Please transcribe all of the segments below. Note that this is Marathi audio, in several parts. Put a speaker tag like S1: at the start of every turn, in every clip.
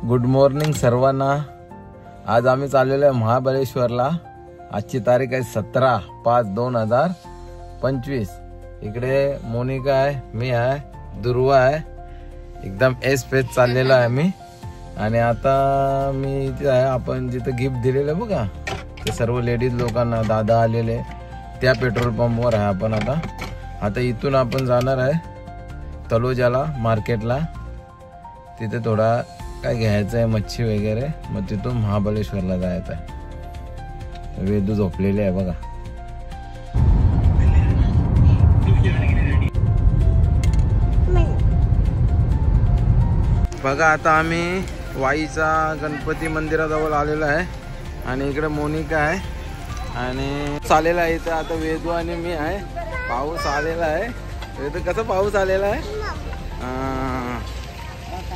S1: गुड मॉर्निंग सर्वांना। आज आम्ही चाललेलो आहे महाबळेश्वरला। आजची तारीख आहे 17/5/2025। इकडे मोनिका आहे, मी आहे, दुर्वा आहे, एकदम एस पेस चाललेलो आहे आम्ही। आणि आता मी इथे आहे, आपण जिथे गिफ्ट दिलेलं बघा ते सर्व लेडीज लोकांना दादा आलेले त्या पेट्रोल पंपवर आहे आपण आता इथून आपण जाणार आहे तलोजाला मार्केटला। तिथे थोडा काय घ्यायचं आहे, मच्छी वगैरे, मग तिथून महाबळेश्वरला जायचं आहे। वेदू झोपलेले आहे बघा। बघा आता आम्ही वाईचा गणपती मंदिराजवळ आलेलो आहे आणि इकडे मोनिका आहे आणि चालेला आहे इथे। आता वेदू आणि मी आहे। पाऊस आलेला आहे। वेदू कसा पाऊस आलेला आहे,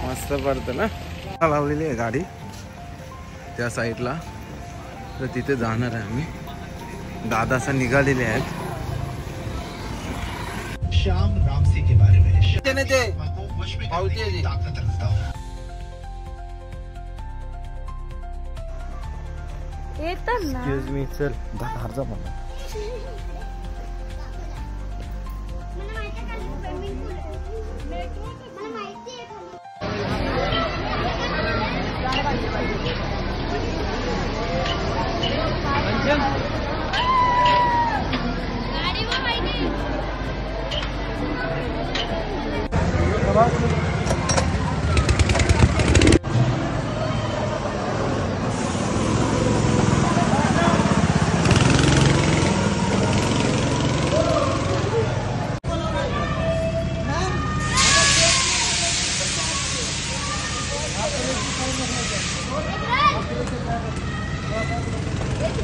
S1: मस्त पडतं ना। लावलेली आहे गाडी त्या साईडला, तर तिथे जाणार आहे आम्ही। दादासा निघालेले आहेत।
S2: श्याम रामसी के बारे में
S1: एक्सक्यूज मी, चल दादा मला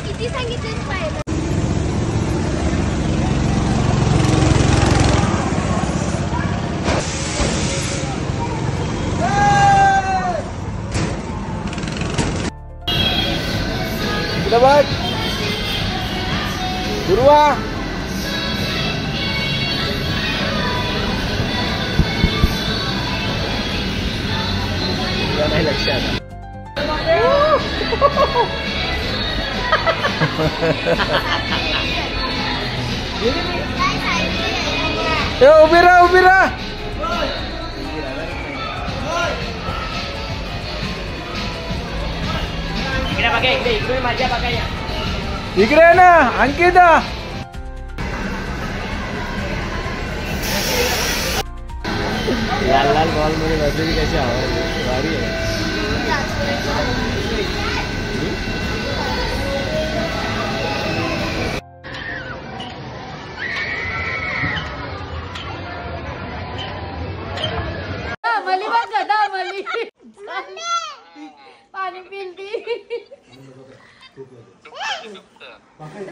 S3: किती सांगितलं पाहिजे।
S1: दुर्वा नाही लक्षात। उभी राहा, उभी राहा।
S4: इकडे बघा, इकडे माझ्या बघा, या
S1: इकडे ना अंकिता। लाल लाल बॉल मध्ये बसलेली कशी आवडली, भारी आहे।
S3: पाणी पिलती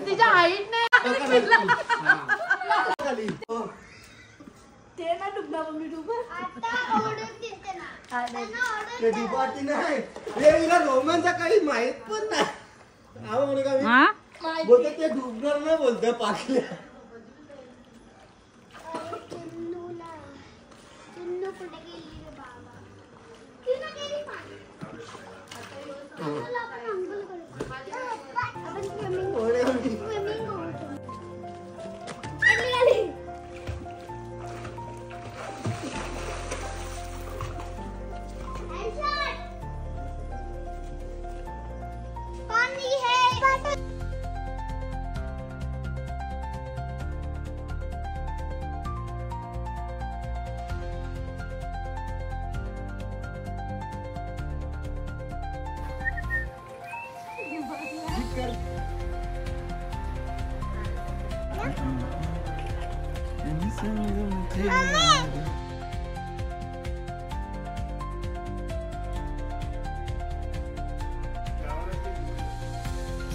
S3: तिच्या हाईट नाही ते ना डुबना मम्मी डुबा
S2: रोमनचा काही माहित पण नाही। बोलते ते डुबणार नाही, बोलते पाकल्या।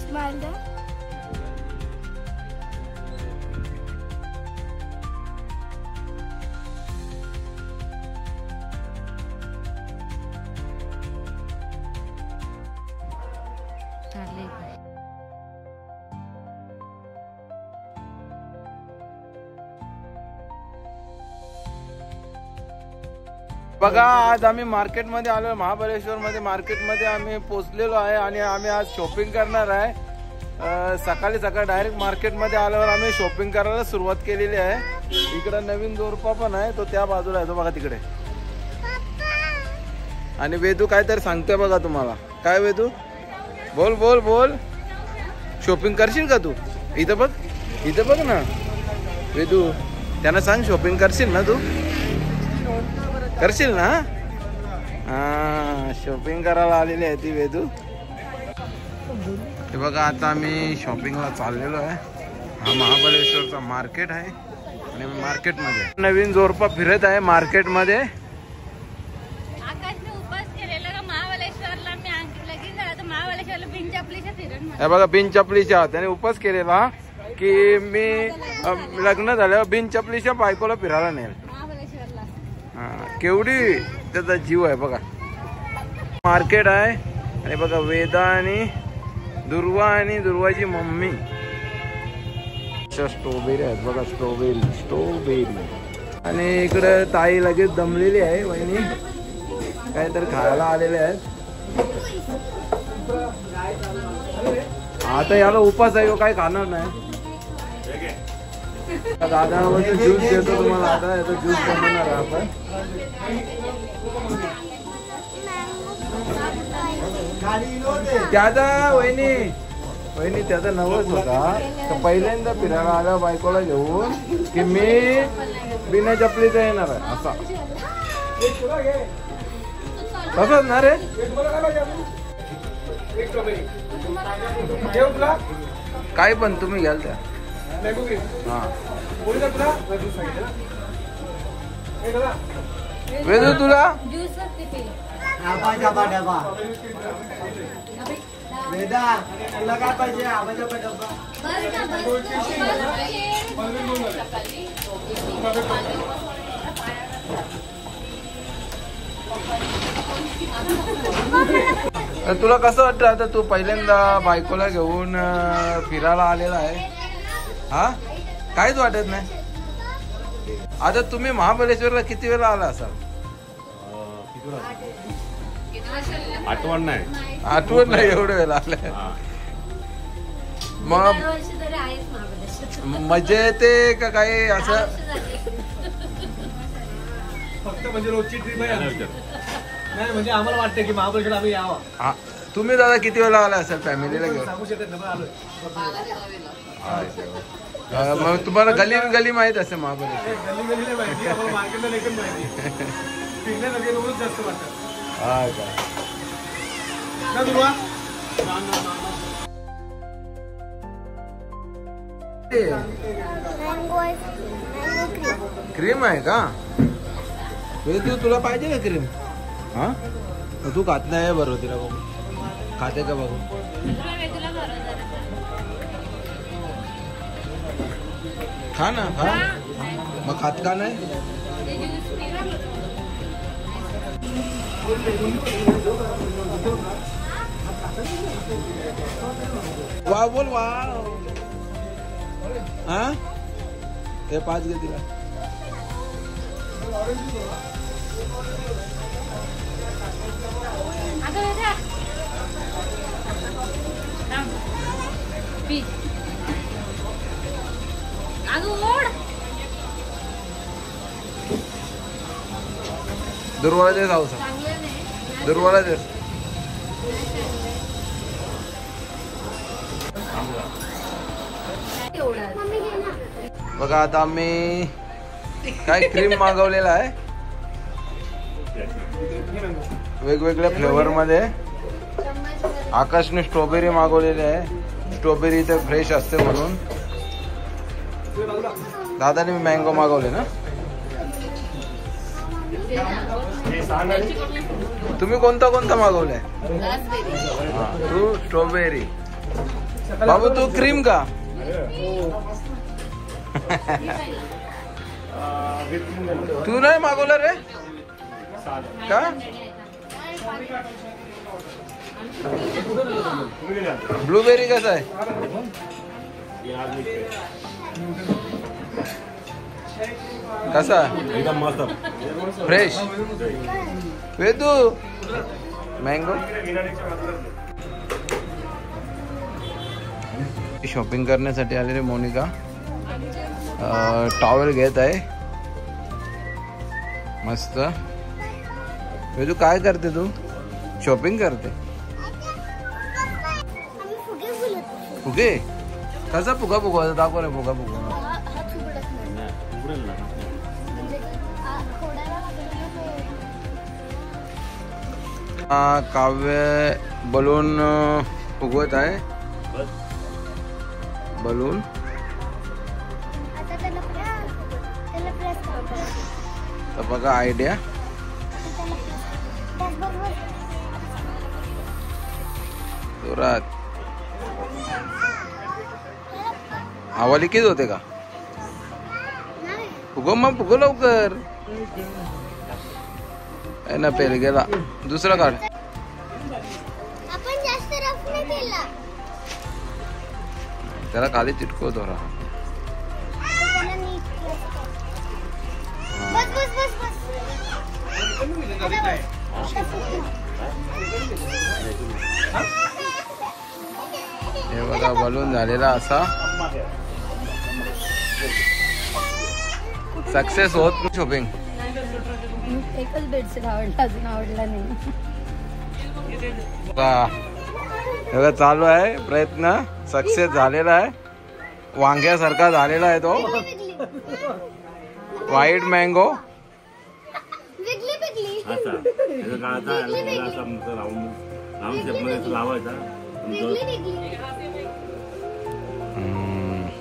S3: Smile there.
S1: बघा आज आम्ही मार्केटमध्ये आलो, महाबळेश्वर मध्ये मार्केटमध्ये आम्ही पोहोचलेलो आहे आणि आम्ही आज शॉपिंग करणार आहे. सकाळी डायरेक्ट मार्केटमध्ये आल्यावर आम्ही शॉपिंग करायला सुरुवात केलेली आहे. इकडे नवीन जोरपा पण आहे, तो त्या बाजूला आहे, तो बघा तिकडे. आणि वेदू काहीतरी सांगतोय बघा तुम्हाला. काय वेदू? बोल बोल बोल. शॉपिंग करशील का तू? इथं बघ ना वेदू, त्यांना सांग शॉपिंग करशील ना तू? करशील ना? हा, शॉपिंग करायला आलेली आहे ती वेदू. हे बघा आता आम्ही शॉपिंगला चाललेलो आहे. हा महाबळेश्वरचा मार्केट आहे आणि मार्केटमध्ये नवीन जोरपा फिरत आहे मार्केटमध्ये. हे बघा बिन चपलीच्या त्याने उपास केलेला की मी लग्न झाल्यावर बिन चपलीच्या बायकोला फिरायला नेल. केवढी त्याचा जीव आहे बघा. मार्केट आहे आणि बघा वेदा आणि दुर्वाची मम्मी. स्ट्रॉबेरी आहेत बघा, स्ट्रॉबेरी. आणि इकडे ताई लगेच दमलेली आहे, वहिनी काहीतरी खायला आलेले आहेत. आता याला उपास आहे, काय खाणार नाही. दादा ज्यूस देतो तुम्हाला. आता याचा ज्यूस बनवणार आहे आपण. त्याचा वहिनी त्याचा नवस होता तर पहिल्यांदा फिरायला आला बायकोला घेऊन की मी बिना चपलीचा येणार आहे असा. तसंच ना रे? काय पण तुम्ही घ्याल त्या. हा वेदू तुला
S2: वेदा तुला काय पाहिजे? आवाजा डबा.
S1: तुला कसं वाटतं आता तू पहिल्यांदा बायकोला घेऊन फिरायला आलेला आहे? हा, काहीच वाटत नाही. आता तुम्ही महाबळेश्वरला किती वेळा आला असाल?
S5: आठवण नाही
S1: एवढं वेळा आलं. मग मजा येते का काही असं?
S2: फक्त म्हणजे रोजची ट्रिप आहे नाही, म्हणजे आम्हाला वाटतं की महाबळेश्वर आम्ही यावं.
S1: तुम्ही दादा किती वेळा आला असेल फॅमिलीला घेऊन?
S2: सांगू शकत नाही, आलोय.
S1: मग तुम्हाला गली माहित असेल महाबळेश्वर?
S2: गली नाही माहिती, आम्हाला मार्केटला लेखन माहिती. फिरण्यासाठी रोज जास्त वाटतं.
S1: हा का? क्रीम आहे का? तुला पाहिजे का क्रीम? हा, तू खात नाही बरोबर. तिला बघू खाते का बघू. खा ना, खा. मग खात का नाही? वा बोल वा. हा, हे 5 घे तिला. दुर्वाला दे जाऊ सांग. दुर्वाला दे. बघा आता आम्ही काय क्रीम मागवलेला आहे वेगवेगळ्या फ्लेवर मध्ये. आकाशने स्ट्रॉबेरी मागवलेली आहे. स्ट्रॉबेरी इथे फ्रेश असते म्हणून. दादाने मी मँगो मागवले ना. तुम्ही कोणता मागवलाय? तू स्ट्रॉबेरी. बाबू तू क्रीम का? तू नाही मागवलं रे का? ब्लूबेरी कसा आहे? कसा
S5: एकदम मस्त.
S1: Fresh Vedu mango. शॉपिंग करण्यासाठी आलेले मोनिका टॉवेल घेत आहे मस्त. वेदू काय करते तू? शॉपिंग करते. फुगे कसा फुगा फुगवायचा दाखव रे. फुगा फुगवा काव्य बलून फुगवत आहे. बलून तर बघा आयडिया. जोरात हवाली किती होते का? फुगव मग फुगव लवकर. ना पेल गेला. दुसरा काढ. त्याला खाली चिटकव थोडा. हे बघा बलून झालेला असा सक्सेस होत शॉपिंग.
S3: एकच बेडशीट आवडला, अजून आवडला नाही.
S1: बघा चालू आहे प्रयत्न. सक्सेस झालेला आहे. वांग्यासारखा झालेला आहे तो. White mango.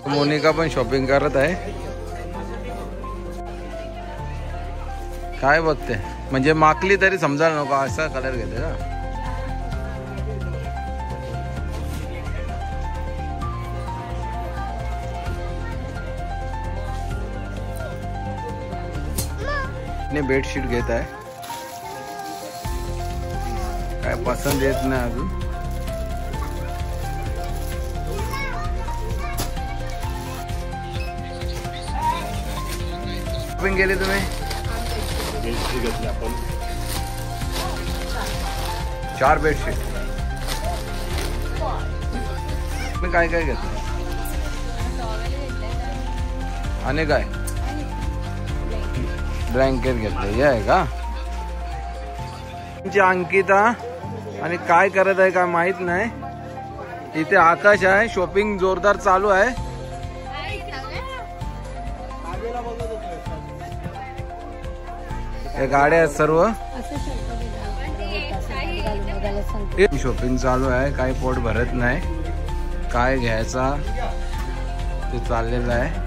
S1: मोनिका पण शॉपिंग करत आहे. काय बघते म्हणजे माकली तरी समजायला नको असा कलर घेते ना. बेडशीट घेत आहे. काय पसंत येत नाही अजून. शॉपिंग केली तुम्ही?
S5: आपण
S1: 4 बेडशीट. मी काय काय घेतलं आणि काय ब्लँकेट घेतलं. हे आहे का? अंकिता आणि काय करत आहे काय माहित नाही. इथे आकाश आहे. शॉपिंग जोरदार चालू आहे. हे गाड्या आहेत सर्व. शॉपिंग चालू आहे. काही पोट भरत नाही. काय घ्यायचा ते चाललेलं आहे.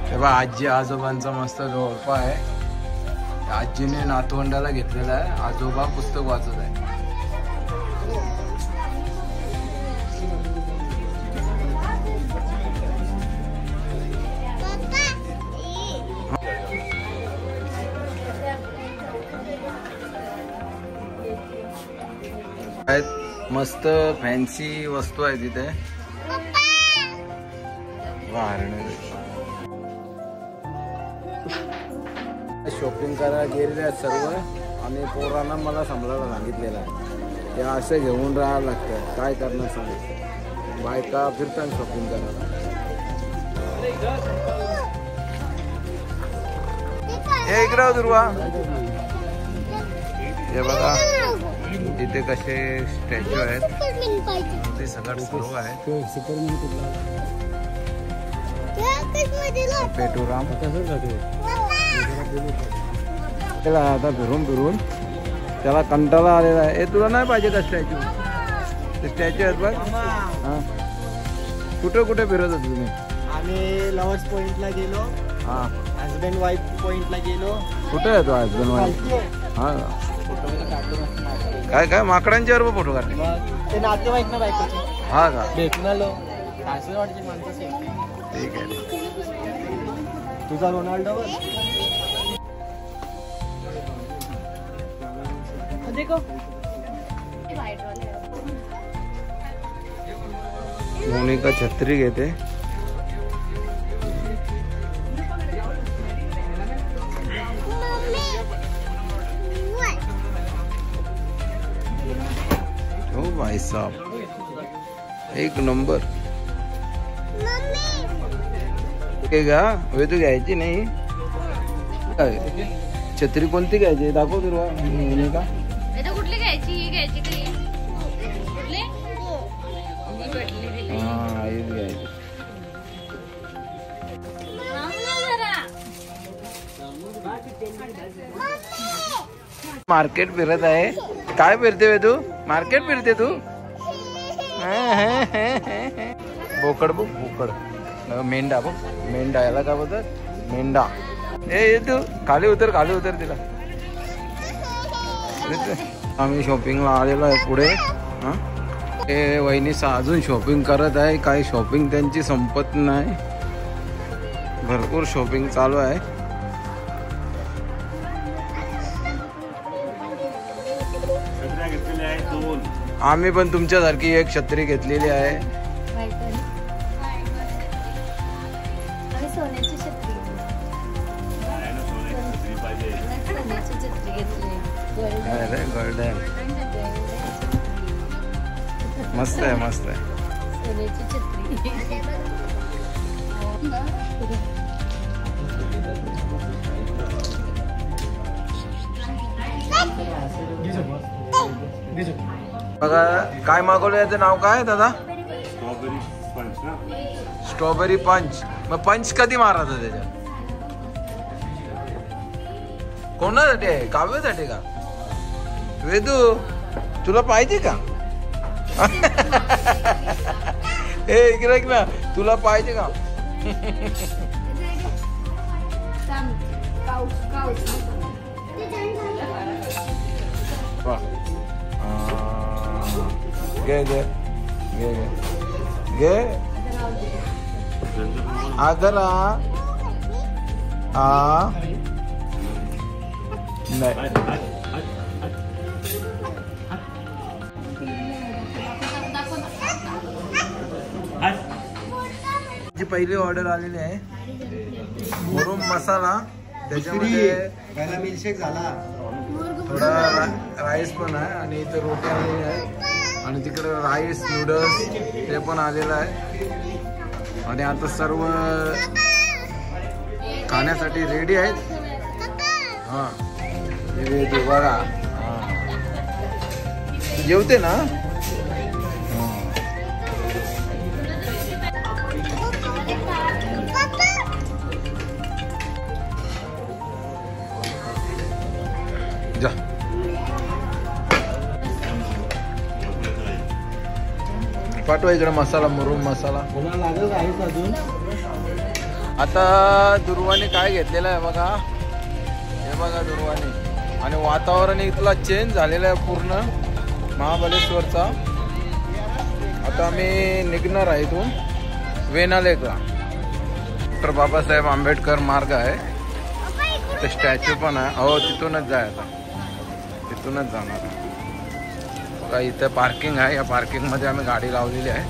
S1: तेव्हा आजी आजोबांचा मस्त जोडपा आहे. आजीने नातवंडाला घेतलेला आहे. आजोबा पुस्तक वाचत आहे. मस्त फॅन्सी वस्तू आहे तिथे. शॉपिंग करायला गेलेले आहेत सर्व. आणि पोरांना मला सांभाळायला सांगितलेलं आहे. ते असे घेऊन राहायला लागतं. काय करणार सांगितलं. बायका फिरतात शॉपिंग करायला. हे इकडं दुर्वा. हे बघा इथे कसे स्टॅच्यू आहेत. ते सगळं सुरू आहे. पेटुराम त्याला आता फिरून फिरून त्याला कंटाळा आलेला आहे. तुला नाही पाहिजे का स्टॅच्यू? ते स्टॅच्यू आहेत बघ. हा कुठे कुठे फिरत होते तुम्ही?
S2: आम्ही लवर्स पॉइंटला गेलो.
S1: हा
S2: हजबंड वाईफ पॉइंटला गेलो.
S1: कुठे आहे तो हजबंड वाईफ? हा काय काय माकडांच्या बरोबर फोटो काढले?
S2: ते नातेवाईक ना बायकोचे.
S1: हा का?
S2: भेटून आलो. असं वाटते माणसं.
S1: ठीक आहे.
S2: तुझा रोनाल्डो
S1: मोनिका छत्री घेते. भाई साहब, एक नंबर. का वेदू घ्यायची नाही. छत्री कोणती घ्यायची दाखव दुर्वा. का
S3: कुठली घ्यायची? ही घ्यायची का?
S1: हा हीच घ्यायची. मार्केट फिरत आहे. काय फिरते वेदू? मार्केट फिरते तू? बोकड बघ, बोकड. मेंढा बघ, मेंढा. याला काय बोलतात? मेंढा. ए तू खाली उतर, खाली उतर तिला. आम्ही शॉपिंगला आलेलो आहे पुढे. हे वहिनी अजून शॉपिंग करत आहे. काही शॉपिंग त्यांची संपत नाही. भरपूर शॉपिंग चालू आहे. आम्ही पण तुमच्यासारखी एक छत्री घेतलेली आहे.
S3: सोन्याची छत्री
S1: अरे गोल्डन. मस्त आहे, मस्त आहे.
S3: सोन्याची छत्री.
S1: बघा काय मागवलं. याचं नाव काय दादा? स्ट्रॉबेरी पंच. मग पंच कधी मारायचं त्याच्यात? कोणासाठी आहे? काव्यासाठी का? वेदू तुला पाहिजे का? हे इकडे ना, तुला पाहिजे का? घे घे घे घे घे. आगरा नाही. जी पहिली ऑर्डर आलेली आहे मुरुम मसाला. त्याच्यामध्ये
S2: मिल्कशेक झाला.
S1: थोडा राईस पण आहे आणि इथे रोटी आलेली आहे आणि तिकडे राईस नूडल्स ते पण आलेलं आहे. आणि आता सर्व खाण्यासाठी रेडी आहेत. हा बघा, जेवते ना. जा पाठवा इकडे मसाला, मुरुम मसाला. आता दुर्वाने काय घेतलेलं आहे बघा. हे बघा दुर्वाने. आणि वातावरण इथला चेंज झालेला आहे पूर्ण महाबळेश्वरचा. आता आम्ही निघणार आहे इथून वेनालेकला. डॉक्टर बाबासाहेब आंबेडकर मार्ग आहे. ते स्टॅच्यू पण आहे. हो तिथूनच जायचं, तिथूनच जाणार आहे. इथं पार्किंग आहे. या पार्किंग मध्ये आम्ही गाडी लावलेली आहे.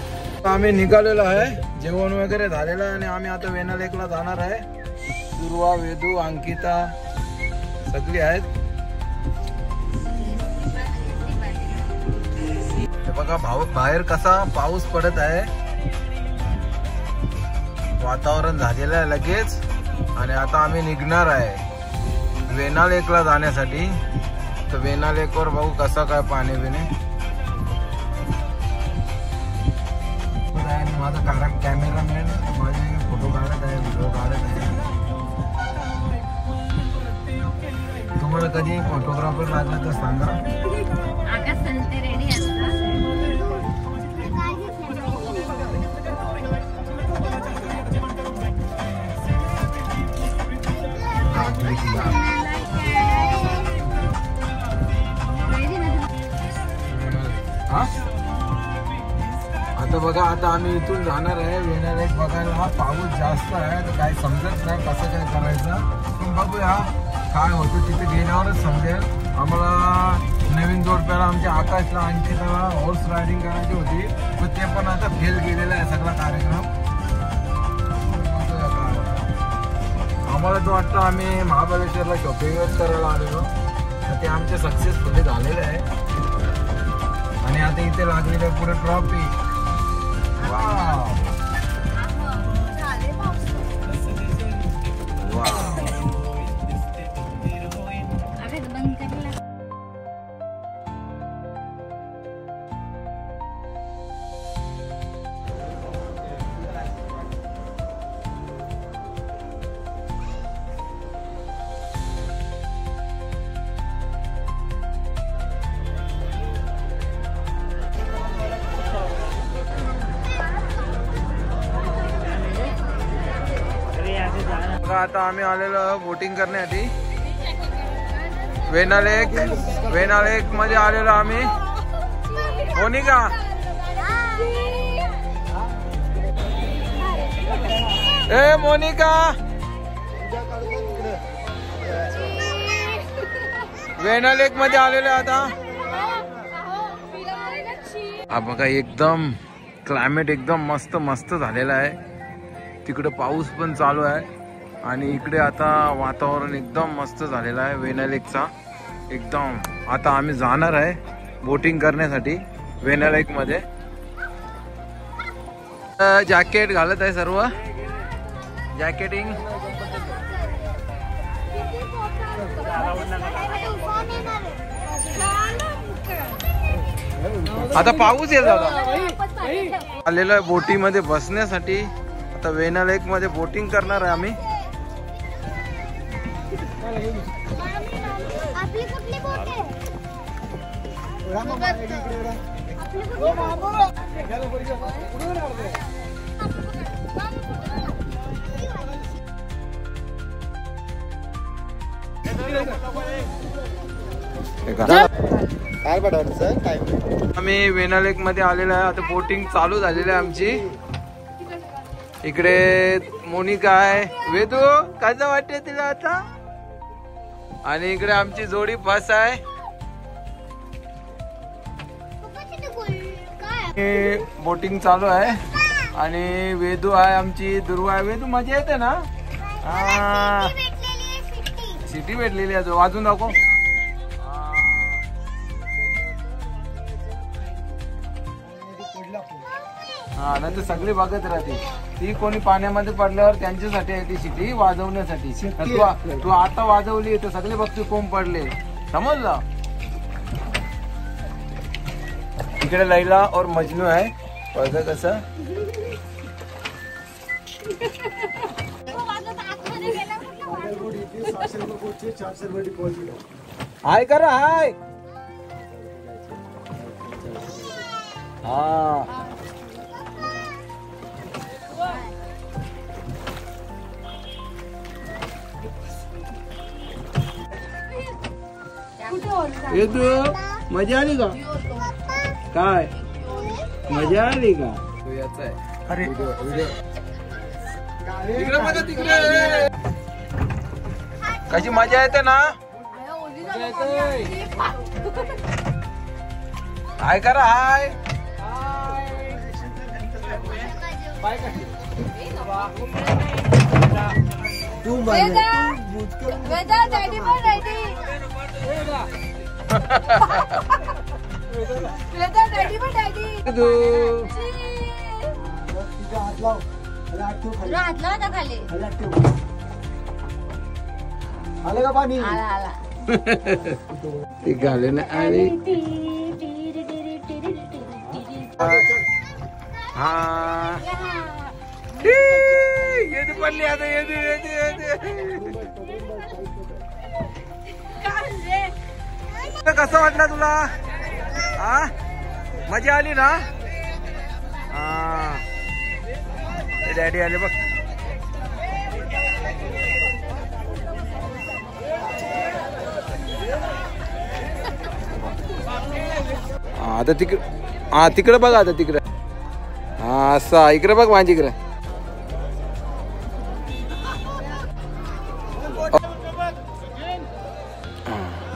S1: आम्ही निघालेलो आहे. जेवण वगैरे झालेलं आहे आणि आम्ही आता वेनालेकला जाणार आहे. दुर्वा, वेदू, अंकिता सगळी आहेत. बघा बाहेर कसा पाऊस पडत आहे. वातावरण झालेलं आहे लगेच. आणि आता आम्ही निघणार आहे वेनालेकला जाण्यासाठी. तर वेनालेकवर बघू कसा काय पाणी बिणे. माझा कॅमेरामॅन माझे फोटो काढत आहे, व्हिडिओ काढत आहे. तुम्हाला कधी फोटोग्राफर लागला तर सांगा. आता बघा आता आम्ही इथून जाणार आहे वेनालेक बघायला. हा पाऊस जास्त आहे तर काही समजत नाही कसं काय करायचं. पण बघूया काय होतं. तिथे गेल्यावरच समजेल. आम्हाला नवीन जोडप्याला आमच्या आकाशला आणखी त्याला हॉर्स रायडिंग करायची होती पण ते पण आता फेल गेलेला आहे सगळा कार्यक्रम. आम्हाला तो वाटतं आम्ही महाबळेश्वरला शॉपिंगच करायला आलेलो तर ते आमचे सक्सेसफुली झालेले आहे. आणि आता इथे लागलेलं आहे पुढे ट्रॉफी. Wow wow. आता आम्ही आलेलो बोटिंग करण्यासाठी वेना लेक मध्ये आलेलो आम्ही. मोनिका ए मोनिका वेना लेक मध्ये आलेलो आता. हा बघा एकदम क्लायमेट एकदम मस्त मस्त झालेला आहे. तिकडे पाऊस पण चालू आहे आणि इकडे आता वातावरण एकदम मस्त झालेलं आहे वेना लेकचा एकदम. आता आम्ही जाणार आहे बोटिंग करण्यासाठी वेना लेक मध्ये. जॅकेट घालत आहे सर्व जॅकेटिंग. आता पाऊस येत होता. आलेलो आहे बोटी मध्ये बसण्यासाठी. आता वेना लेक मध्ये बोटिंग करणार आहे आम्ही.
S3: आपली कुठली बोट आहे?
S1: आम्ही वेना लेक मध्ये आलेलो आहे. आता बोटिंग चालू झालेली आहे आमची. इकडे मोनिका आहे. वेदू कसं वाटते तिला आता? आणि इकडे आमची जोडी फस आहे. बोटिंग चालू आहे आणि वेदू आहे आमची. दुर्वा आहे. वेदू मजा येते ना? सिटी भेटलेली आहे. वाजून दाखव. हा नंतर सगळी बघत राहते ती. कोणी पाण्यामध्ये पडल्यावर त्यांच्यासाठी आहे ती सिटी वाजवण्यासाठी. तू आता वाजवली तर सगळे बघते कोण पडले. समजलं? इकडे लैला और मजनू आहे. बघा कसं हाय करा हाय. हा येतो. मजा आली का? काय मजा आली का? याचा आहे. अरे तिकडे बघा तिकडे कशी मजा येते ना. हाय करा हाय.
S2: आले का पाणी?
S1: ते घाले ना. आणि हा येते पडली आता. कसं वाटलं तुला? हा मजा आली ना? हा डॅडी आले बघ. आता तिकडे बघा. आता तिकडे हा असा इकडे बघ माझी इकडे.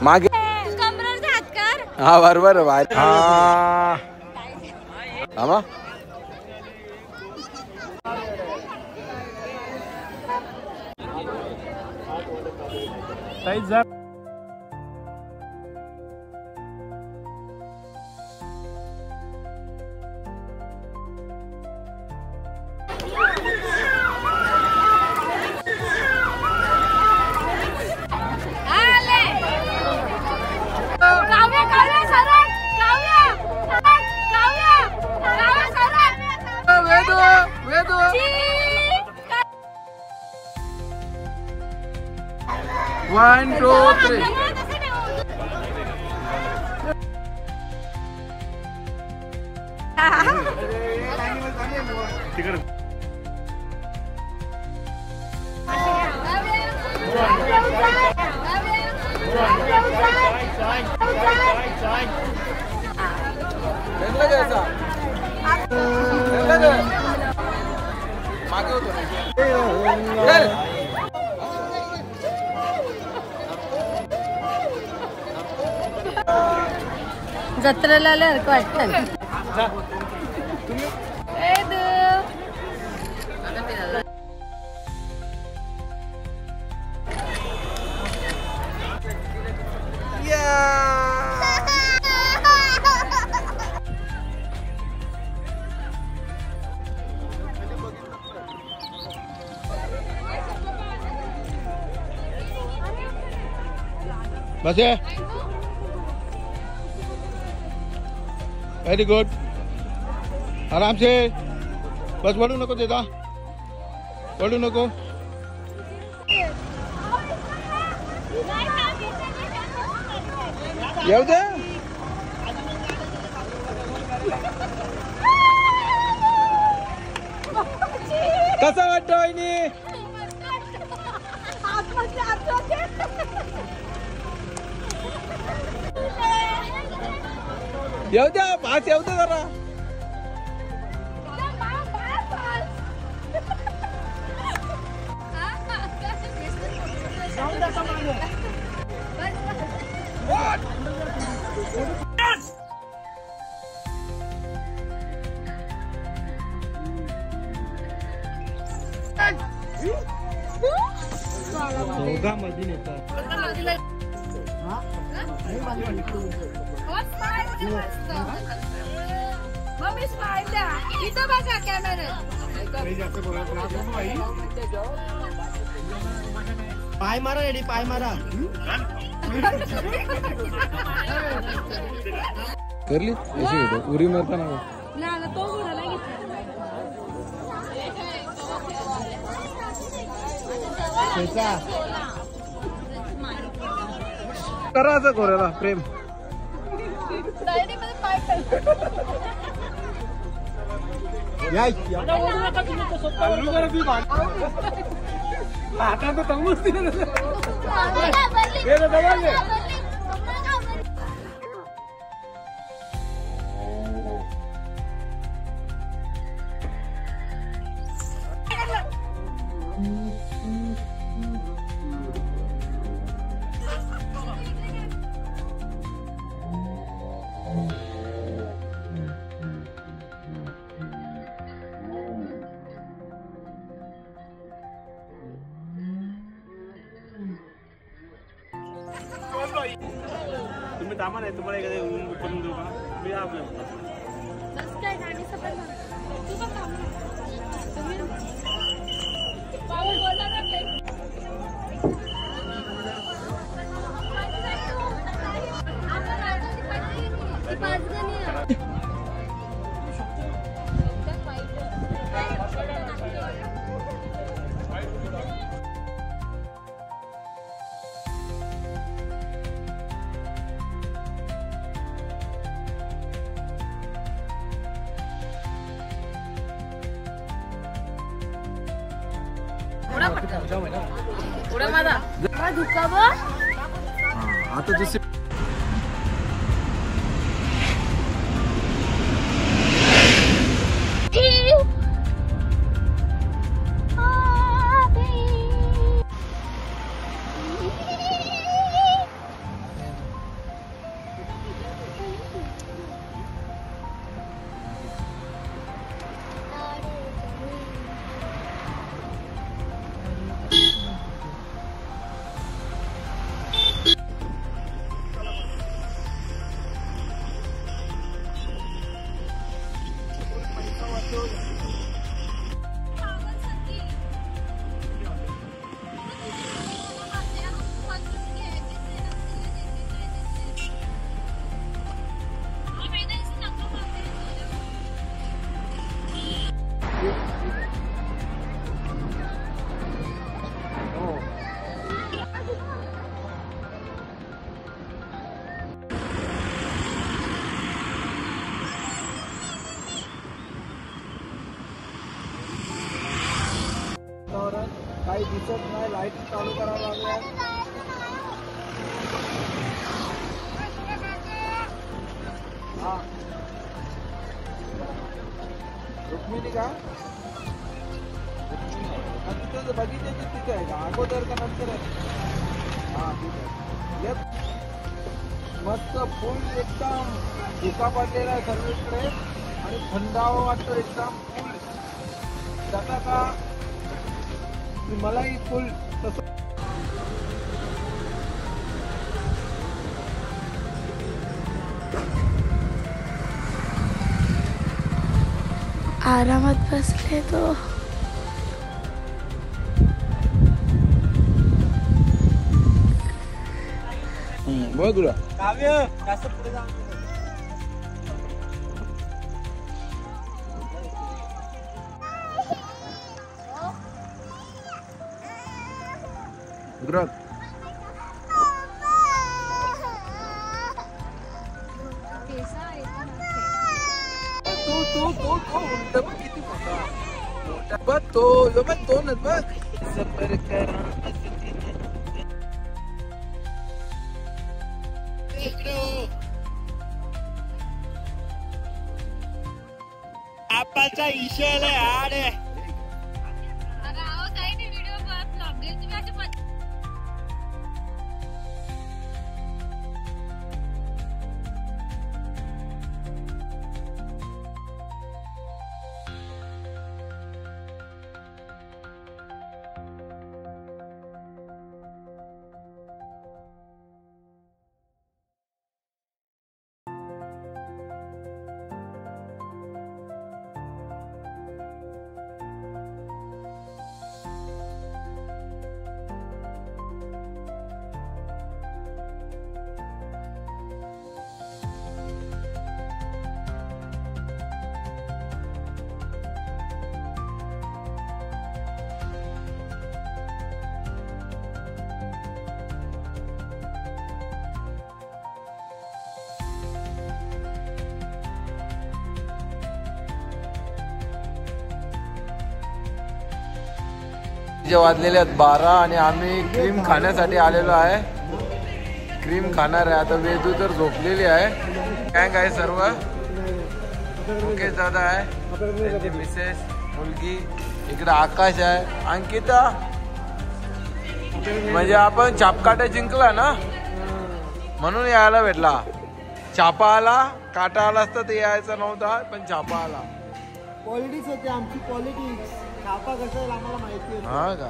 S1: मागे हा बरोबर. हा
S5: तिकडे
S1: मागे होतो
S3: जत्रेला आल्यासारखं वाटतं.
S2: बस वेरी गुड. आराम से बस. वळू नको देता, वळू नको. येऊ दे. कसा वाटतो वहिनी? येऊ द्या, पाच येऊ द्या जरा. मध्ये नेतात.
S3: इथं बघा कॅमेरा.
S2: पाय मारा रेडी, पाय मारा.
S1: करली अशी उरी मारताना
S3: तो घोडाला
S1: करायचं कोऱ्याला प्रेम.
S2: आता तर तमूच
S5: तुम्ही थांबा नाही, तुम्हाला एखाद्या रूम बुक करून देऊ का? मी आपल्या
S1: आता दुसरी काय लाईट चालू करावं लागल्या. हा रुक्मिणी का तिथे बघितले तिथे आहे का अगोदर का नंतर आहे. हा ठीक आहे. मस्त फुल एकदम धुका पडलेला आहे सर्वीकडे आणि थंडावा वाटतो एकदम फुल जाता का मलाही फुल तसं.
S3: आरामात बसले तो.
S1: बघ तुला
S5: काव्य जास्त पुढे जा.
S1: गुजरात तो किती मोठा बघ तो दोनच बघ. सफर करा
S5: आपाचा इशारा आड आहे.
S1: जे वाजलेले आहेत 12 आणि आम्ही क्रीम खाण्यासाठी आलेलो आहे. क्रीम खाणार आहे. आता वेदू तर झोपलेली आहे. गँग आहे सर्व. मुकेश दादा आहे, त्यांची मिसेस, मुलगी. इकडे आकाश आहे, अंकिता. म्हणजे आपण छापकाटा जिंकला ना म्हणून यायला भेटला. छापा आला, काटा आला असता तर यायचा नव्हता, पण छापा आला.
S6: पॉलिटिक्स होते आमची. पॉलिटिक्स छापा कसं आम्हाला माहिती आहे.
S1: हा का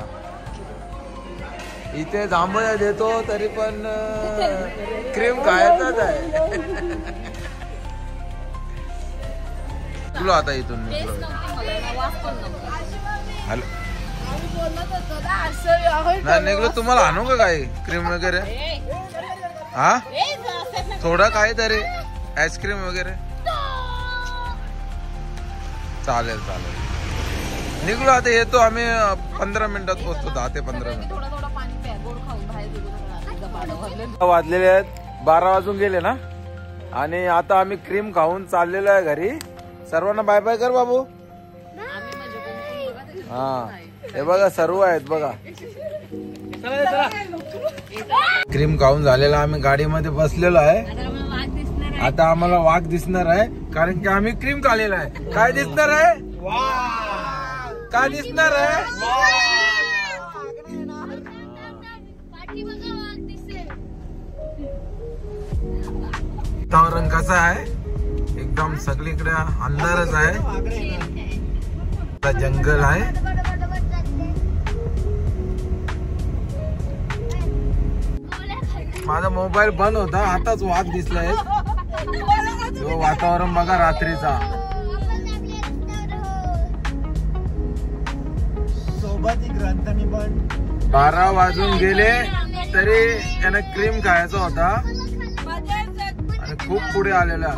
S1: इथे जांभळ्या देतो तरी पण क्रीम खायचाच आहे. तुला आता इथून नाही निघलो. तुम्हाला आणू का काही क्रीम वगैरे? हा थोडं काहीतरी आईस्क्रीम वगैरे चालेल चालेल. निघलो आता. येतो आम्ही 15 मिनिटात पोहोचतो. 10 ते 15 मिनिट. वाजलेले आहेत 12 वाजून गेले ना. आणि आता आम्ही क्रीम खाऊन चाललेलो आहे घरी. सर्वांना बाय बाय कर बाबू. हा हे बघा सर्व आहेत बघा. क्रीम खाऊन झालेला आम्ही गाडीमध्ये बसलेलो आहे. आता आम्हाला वाघ दिसणार आहे कारण की आम्ही क्रीम खाल्लेला आहे. काय दिसणार आहे? काय दिसणार आहे? वातावरण कसं आहे? एकदम सगळीकडे अंधारच आहे. जंगल आहे. माझा मोबाईल बंद होता, आताच वाघ दिसलाय. वातावरण बघा रात्रीचा.
S6: सोबत ग्रंथ मी पण
S1: 12 वाजून गेले तरी त्याने क्रीम खायचा होता आणि खूप पुढे आलेला.